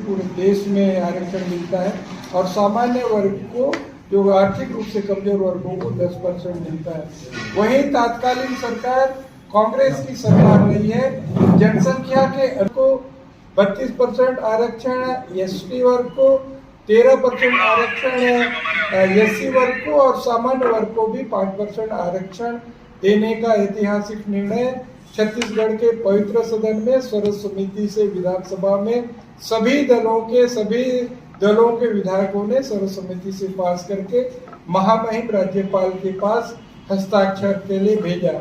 पूरे देश में आरक्षण मिलता है और सामान्य वर्ग को, जो आर्थिक रूप से कमजोर वर्गों को 10% मिलता है। वहीं तात्कालीन सरकार कांग्रेस की सरकार रही है, जनसंख्या के को 32% आरक्षण, एसटी वर्ग को 13% आरक्षण, एससी वर्ग को और सामान्य वर्ग को भी 5% आरक्षण देने का ऐतिहासिक निर्णय छत्तीसगढ़ के पवित्र सदन में सर्वसम्मति से विधानसभा में सभी दलों के विधायकों ने सर्वसम्मति से पास करके महामहिम राज्यपाल के पास हस्ताक्षर के लिए भेजा।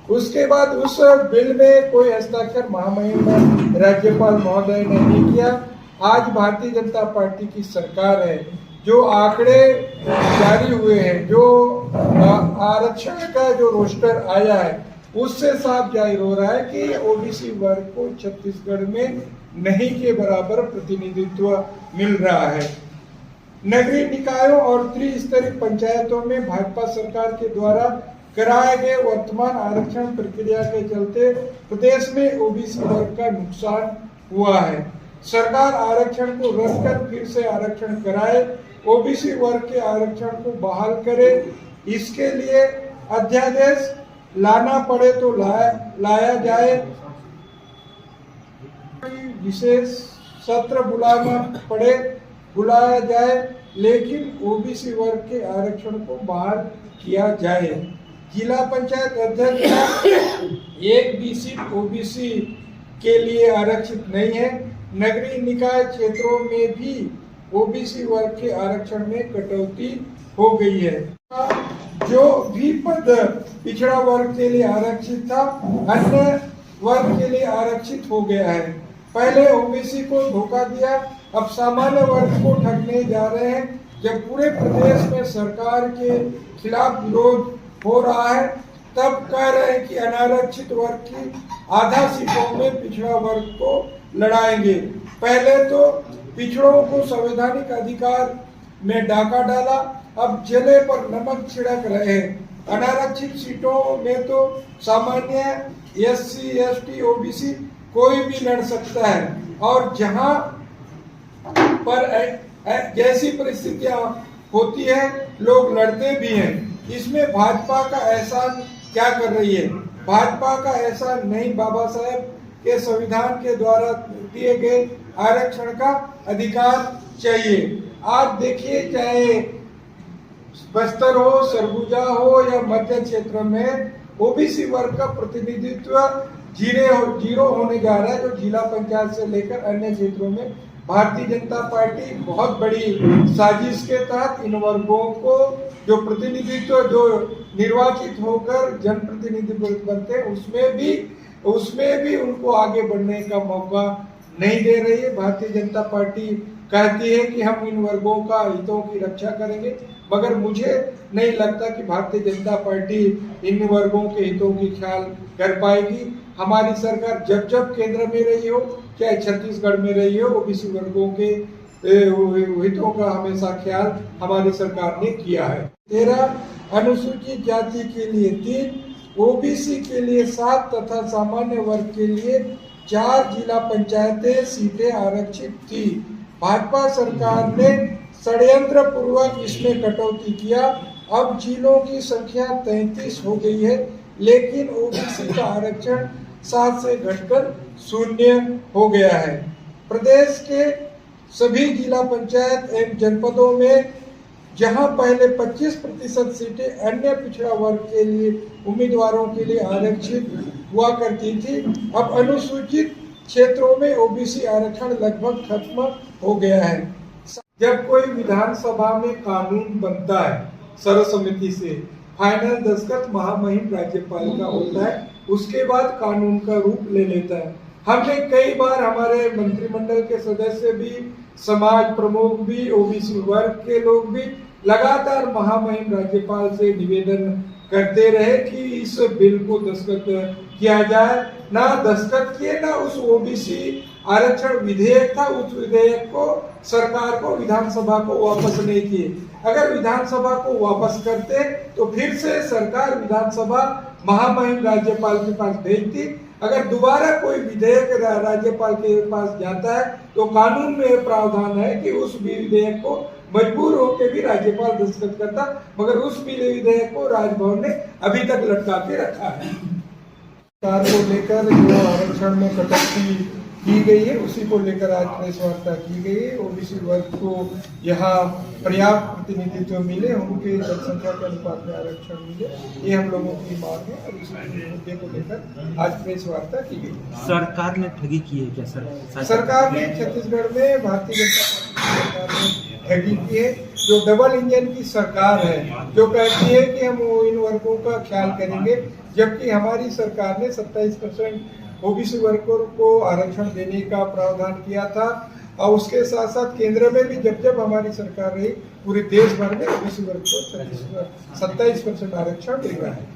उसके बाद उस बिल में कोई हस्ताक्षर महामहिम राज्यपाल महोदय ने नहीं किया। आज भारतीय जनता पार्टी की सरकार है, जो आंकड़े जारी हुए हैं, जो आरक्षण का जो रोस्टर आया है, उससे साफ जाहिर हो रहा है कि ओबीसी वर्ग को छत्तीसगढ़ में नहीं के बराबर प्रतिनिधित्व मिल रहा है। नगरीय निकायों और त्रिस्तरीय पंचायतों में भाजपा सरकार के द्वारा कराए गए वर्तमान आरक्षण प्रक्रिया के चलते प्रदेश में ओबीसी वर्ग का नुकसान हुआ है। सरकार आरक्षण को रद्द कर फिर से आरक्षण कराए, ओबीसी वर्ग के आरक्षण को बहाल करे, इसके लिए अध्यादेश लाना पड़े तो लाया जाए, विशेष सत्र बुलाया जाए, लेकिन ओबीसी वर्ग के आरक्षण को बहाल किया जाए। जिला पंचायत अध्यक्ष का एक भी सीट ओबीसी के लिए आरक्षित नहीं है। नगरीय निकाय क्षेत्रों में भी ओबीसी वर्ग के आरक्षण में कटौती हो गई है। जो भी पद पिछड़ा वर्ग के लिए आरक्षित था, अन्य वर्ग के लिए आरक्षित हो गया है। पहले ओबीसी को धोखा दिया, अब सामान्य वर्ग को ठगने जा रहे हैं। जब पूरे प्रदेश में सरकार के खिलाफ विरोध हो रहा है, तब कह रहे हैं कि अनारक्षित वर्ग की आधा सीटों में पिछड़ा वर्ग को लड़ाएंगे। पहले तो पिछड़ों को संवैधानिक अधिकार में डाका डाला, अब जले पर नमक छिड़क रहे हैं। अनारक्षित सीटों में तो सामान्य एससी, एसटी, ओबीसी कोई भी लड़ सकता है और जहां पर जैसी परिस्थितियां होती है, लोग लड़ते भी हैं। इसमें भाजपा का एहसान क्या कर रही है? भाजपा का एहसान नहीं, बाबा साहेब के संविधान के द्वारा दिए गए आरक्षण का अधिकार चाहिए। आज देखिए, चाहे बस्तर हो, सरगुजा हो या मध्य क्षेत्र में ओबीसी वर्ग का प्रतिनिधित्व जीरो होने जा रहा है। जो जिला पंचायत से लेकर अन्य क्षेत्रों में भारतीय जनता पार्टी बहुत बड़ी साजिश के तहत इन वर्गों को जो प्रतिनिधित्व, जो निर्वाचित होकर जनप्रतिनिधि बनते हैं, उसमें भी उनको आगे बढ़ने का मौका नहीं दे रही है। भारतीय जनता पार्टी कहती है कि हम इन वर्गों का हितों की रक्षा करेंगे, मगर मुझे नहीं लगता कि भारतीय जनता पार्टी इन वर्गों के हितों की ख्याल कर पाएगी। हमारी सरकार जब केंद्र में रही हो, चाहे छत्तीसगढ़ में रही हो, ओबीसी वर्गों के हितों का हमेशा ख्याल हमारी सरकार ने किया है। 13 अनुसूचित जाति के लिए 3, ओबीसी के लिए 7 तथा सामान्य वर्ग के लिए 4 जिला पंचायतें सीटें आरक्षित थी। भाजपा सरकार ने षड्यंत्र पूर्वक इसमें कटौती किया। अब जिलों की संख्या 33 हो गई है, लेकिन ओबीसी का आरक्षण 7 से घटकर 0 हो गया है। प्रदेश के सभी जिला पंचायत एवं जनपदों में जहां पहले 25% सीटें अन्य पिछड़ा वर्ग के लिए उम्मीदवारों के लिए आरक्षित हुआ करती थी, अब अनुसूचित क्षेत्रों में ओबीसी आरक्षण लगभग खत्म हो गया है। जब कोई विधानसभा में कानून बनता है, सर्वसम्मति से फाइनल दस्तखत महामहिम राज्यपाल का होता है, उसके बाद कानून का रूप ले लेता है। हमने कई बार, हमारे मंत्रिमंडल के सदस्य भी, समाज प्रमुख भी, ओबीसी वर्ग के लोग भी लगातार महामहिम राज्यपाल से निवेदन करते रहे कि इस बिल को दस्तखत किया जाए। ना दस्तखत किए, ना उस ओबीसी आरक्षण विधेयक था, उस विधेयक को सरकार को, विधानसभा को वापस नहीं किए। अगर विधानसभा को वापस करते तो फिर से सरकार विधानसभा महामहिम राज्यपाल के पास भेजती अगर दोबारा कोई विधेयक राज्यपाल के पास जाता है तो कानून में प्रावधान है कि उस विधेयक को मजबूर होकर भी राज्यपाल दस्तखत करता, मगर उस विधेयक को राजभवन ने अभी तक लटका के रखा है। सरकार को लेकर जो आरक्षण में कटौती की गई है उसी को लेकर आज प्रेस वार्ता की गई है। ओबीसी वर्ग को यहाँ पर्याप्त प्रतिनिधित्व मिले, उनके जनसंख्या के अनुपात में आरक्षण मिले, ये हम लोगों की मांग है और इसी मुद्दे को लेकर आज प्रेस वार्ता की गई। सरकार ने ठगी की है क्या सर? सरकार ने छत्तीसगढ़ में भारतीय जनता पार्टी सरकार ने ठगी की है, जो डबल इंजन की सरकार है, जो कहती है कि हम इन वर्गों का ख्याल करेंगे, जबकि हमारी सरकार ने 27% ओबीसी वर्गों को आरक्षण देने का प्रावधान किया था और उसके साथ साथ केंद्र में भी जब जब हमारी सरकार रही पूरे देश भर में ओबीसी वर्ग को 27% आरक्षण मिल रहा है।